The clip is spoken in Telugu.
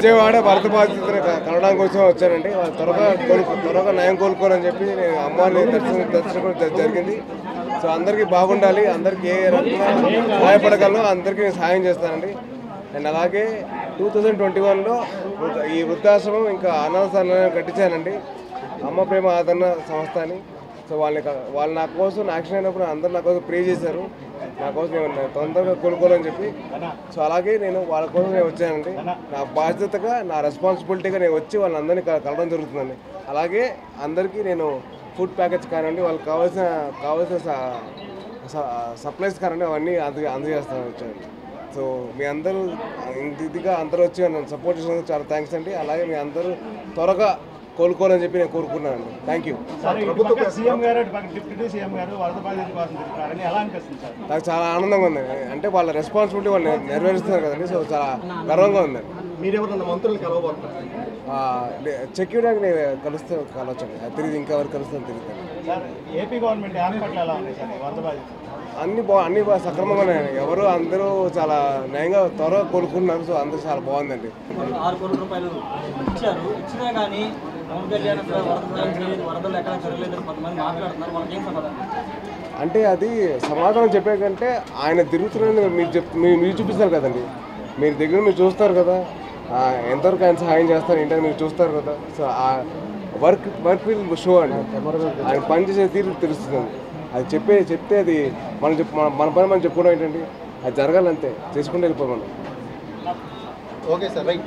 విజయవాడ వరద బాధితులను కలవడం కోసం వచ్చానండి. వాళ్ళు త్వరగా నయం కోలుకోవాలని చెప్పి నేను అమ్మవారిని దర్శనం జరిగింది. సో అందరికీ బాగుండాలి, అందరికీ ఏ రకంగా సహాయపడగలను అందరికీ నేను సహాయం చేస్తానండి. అండ్ అలాగే 2021లో ఈ వృద్ధాశ్రమం ఇంకా అనాథాశ్రమం కట్టించానండి, అమ్మ ప్రేమ ఆదరణ సంస్థ అని. సో వాళ్ళు నా కోసం యాక్షన్ అయినప్పుడు అందరూ నా కోసం ప్రే చేశారు, నా కోసం నేను తొందరగా కోలుకోవాలని చెప్పి. సో అలాగే నేను వాళ్ళ కోసం నేను వచ్చానండి. నా బాధ్యతగా, నా రెస్పాన్సిబిలిటీగా నేను వచ్చి వాళ్ళందరినీ కలవడం జరుగుతుందండి. అలాగే అందరికీ నేను ఫుడ్ ప్యాకెట్స్ కానివ్వండి, వాళ్ళకి కావాల్సిన సప్లైస్ కానివ్వండి అవన్నీ అందజేస్తాను వచ్చాను. సో మీ అందరూ ఇదిగా అందరూ వచ్చి నన్ను సపోర్ట్ చేసినందుకు చాలా థ్యాంక్స్ అండి. అలాగే మీ అందరూ త్వరగా కోలుకోవాలని చెప్పి నేను కోరుకున్నాను. Thank you. నాకు చాలా ఆనందంగా ఉంది, అంటే వాళ్ళ రెస్పాన్సిబిలిటీ వాళ్ళు నెరవేరుస్తున్నారు కదండి. సో చాలా గర్వంగా ఉందండి. చెక్ చేయడానికి నేను కలవచ్చండి, తిరిగి ఇంకా ఎవరు కలుస్తాను తిరుగుతాను. అన్ని బాగా సక్రమంగానే, ఎవరు అందరూ చాలా నయంగా త్వరగా కోలుకుంటున్నారు. సో అందరూ చాలా బాగుందండి. 6 కోట్ల రూపాయలు ఇచ్చారు, ఇచ్చినా కానీ అంటే అది సమాధానం చెప్పే కంటే ఆయన తిరుగుతున్నారని మీరు చూపిస్తారు కదండి. మీరు దగ్గర మీరు చూస్తారు కదా, ఎంతవరకు ఆయన సహాయం చేస్తారు ఏంటని మీరు చూస్తారు కదా. సో ఆ వర్క్ విల్ షో అండి, ఆయన పని చేసే తీరు తెలుస్తుంది. అది చెప్తే అది మన పని మనం చెప్పుకోవడం ఏంటండి, అది జరగాలంతే, చేసుకుంటూ వెళ్ళిపోమని. Okay sir, right.